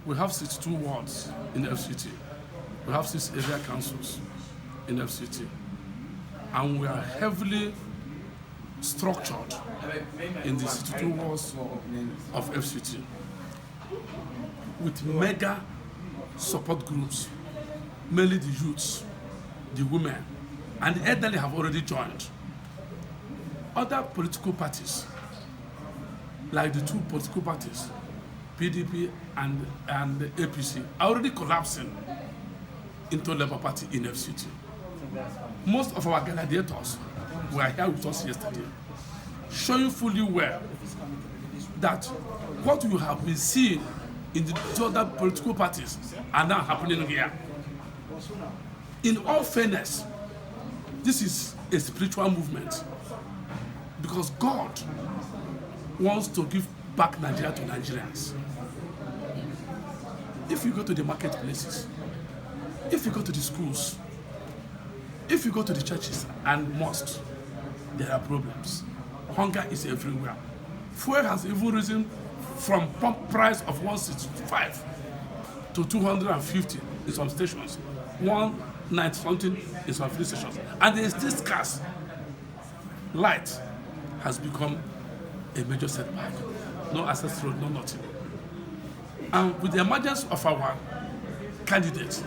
We have 62 wards in the FCT. We have 6 area councils in FCT. And we are heavily structured in the 62 wards of FCT with mega support groups, mainly the youths, the women, and the elderly have already joined. Other political parties, like the 2 political parties, PDP and the APC, are already collapsing into Labour Party in FCT. Most of our gladiators were here with us yesterday, showing fully well that what you have been seeing in the 2 other political parties are now happening here. In all fairness, this is a spiritual movement because God wants to give back Nigeria to Nigerians. If you go to the marketplaces, if you go to the schools, if you go to the churches and mosques, there are problems. Hunger is everywhere. Fuel has even risen from pump price of 165 to 250 in some stations, 190 something in some filling stations, and there is still scarce. Light has become a major setback. No access road, no nothing. And with the emergence of our candidate,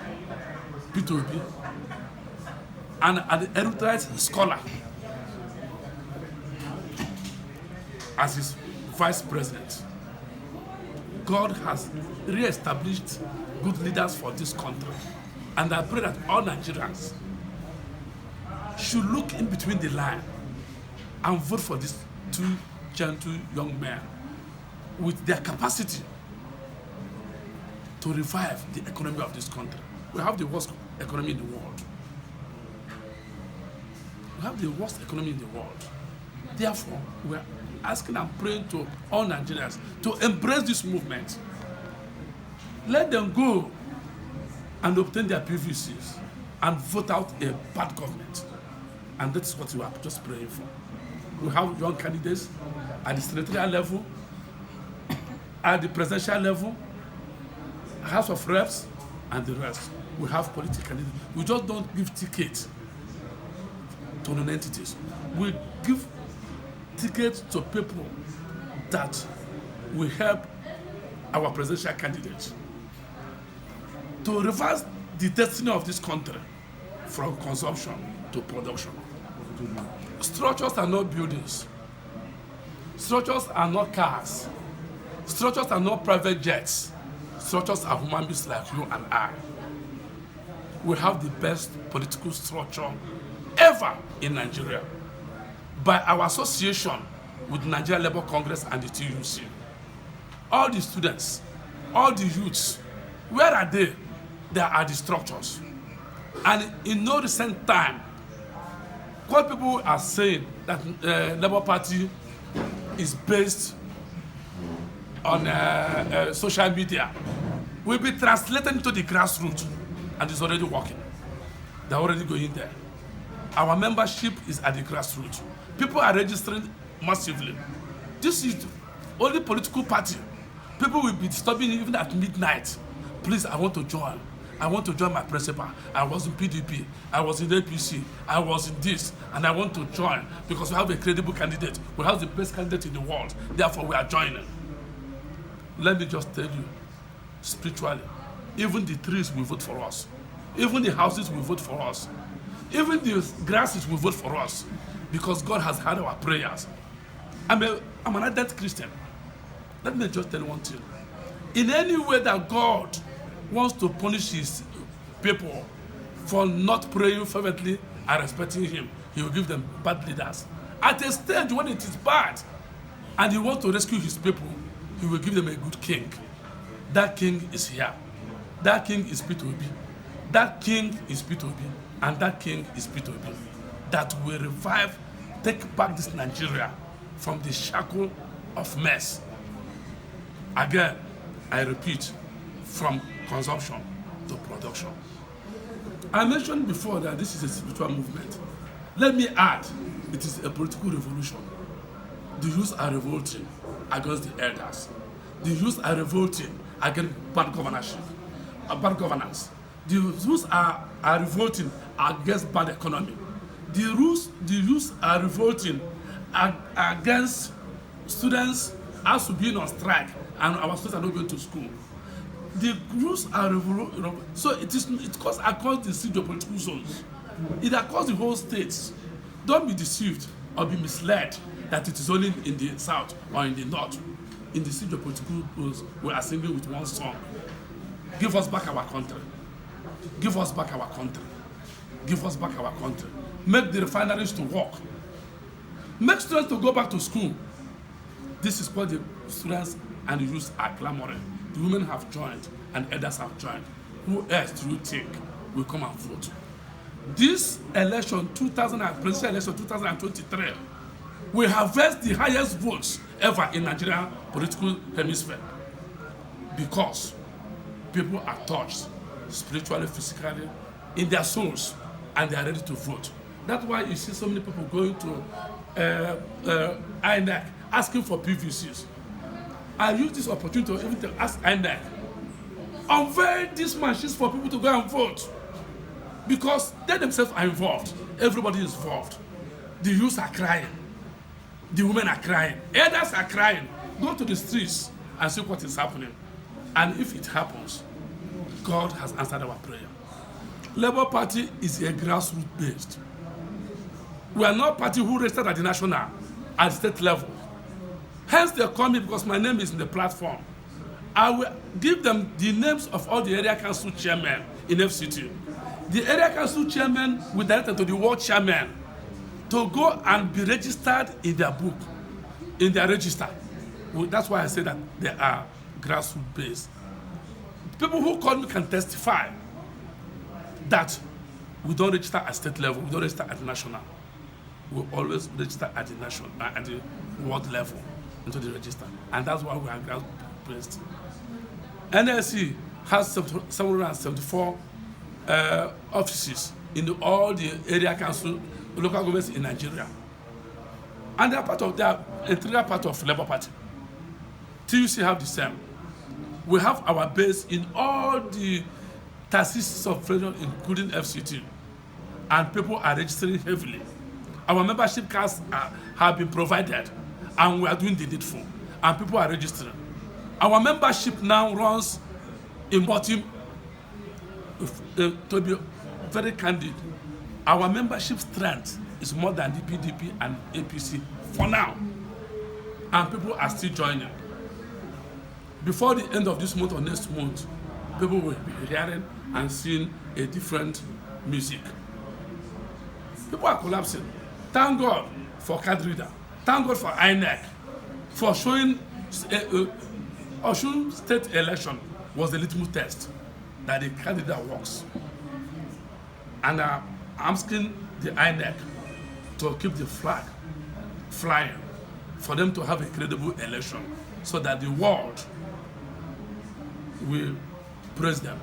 Peter Obi, and an erudite scholar as his vice president, God has re-established good leaders for this country. And I pray that all Nigerians should look in between the line and vote for these 2 gentle young men with their capacity to revive the economy of this country. We have the worst economy in the world. We have the worst economy in the world. Therefore, we are asking and praying to all Nigerians to embrace this movement. Let them go and obtain their PVCs and vote out a bad government. And that's what we are just praying for. We have young candidates at the senatorial level, at the presidential level, House of Reps, and the rest. We have political candidates. We just don't give tickets to non-entities. We give tickets to people that will help our presidential candidates to reverse the destiny of this country from consumption to production. Structures are not buildings. Structures are not cars. Structures are not private jets. Structures are human beings like you and I. We have the best political structure ever in Nigeria by our association with Nigeria Labour Congress and the TUC. All the students, all the youths, where are they? There are the structures. And in no recent time, what people are saying that Labour Party is based on social media will be translated into the grassroots, and it's already working. They're already going there. Our membership is at the grassroots. People are registering massively. This is the only political party. People will be disturbing even at midnight. Please, I want to join. I want to join my principal. I was in PDP. I was in APC. I was in this. And I want to join because we have a credible candidate. We have the best candidate in the world. Therefore, we are joining. Let me just tell you, spiritually, even the trees will vote for us. Even the houses will vote for us. Even the grasses will vote for us because God has heard our prayers. I'm an ardent Christian. Let me just tell you one thing. In any way that God wants to punish his people for not praying fervently and respecting him, he will give them bad leaders. At a stage when it is bad and he wants to rescue his people, he will give them a good king. That king is here. That king is Peter Obi. That king is Peter Obi. And that king is Peter Obi. That will revive, take back this Nigeria from the shackle of mess. Again, I repeat, from consumption to production. I mentioned before that this is a spiritual movement. Let me add, it is a political revolution. The youth are revolting against the elders. The youth are revolting against bad governance. The youth are revolting against bad economy. The youth are revolting against students as to being on strike and our students are not going to school. The youth are revolting. So it goes across the siege of political zones. It across the whole states. Don't be deceived or be misled that it is only in the south or in the north. In the siege of political zones, we are singing with one song. Give us back our country. Give us back our country. Give us back our country. Make the refineries to work. Make students to go back to school. This is what the students and the youth are clamoring. The women have joined and others have joined. Who else do you think will come and vote? This election, presidential election 2023, will harvest the highest votes ever in Nigerian political hemisphere because people are touched spiritually, physically, in their souls, and they are ready to vote. That's why you see so many people going to INEC asking for PVCs. I use this opportunity to even to ask INEC, unveil these machines for people to go and vote. Because they themselves are involved. Everybody is involved. The youth are crying. The women are crying. Elders are crying. Go to the streets and see what is happening. And if it happens, God has answered our prayer. Labour Party is a grassroots based. We are not a party who registered at the national, at state level. Hence they call me because my name is in the platform. I will give them the names of all the area council chairmen in FCT. The area council chairman will direct them to the ward chairman to go and be registered in their book, in their register. Well, that's why I say that they are grassroots based. People who call me can testify that we don't register at state level, we don't register at national. We always register at the national, at the world level into the register. And that's why we are grassroots based. NLC has 774 offices in all the area council, local governments in Nigeria. And they are integral part of Labour Party. TUC have the same. We have our base in all the taxes of federal, including FCT. And people are registering heavily. Our membership cards have been provided, and we are doing the needful. And people are registering. Our membership now runs in bottom. To be very candid, our membership strength is more than the PDP and APC for now. And people are still joining. Before the end of this month or next month, people will be hearing and seeing a different music. People are collapsing. Thank God for card reader. Thank God for INEC for showing Osun state election was the litmus test that the card reader works. And I'm asking the INEC to keep the flag flying for them to have a credible election so that the world will praise them.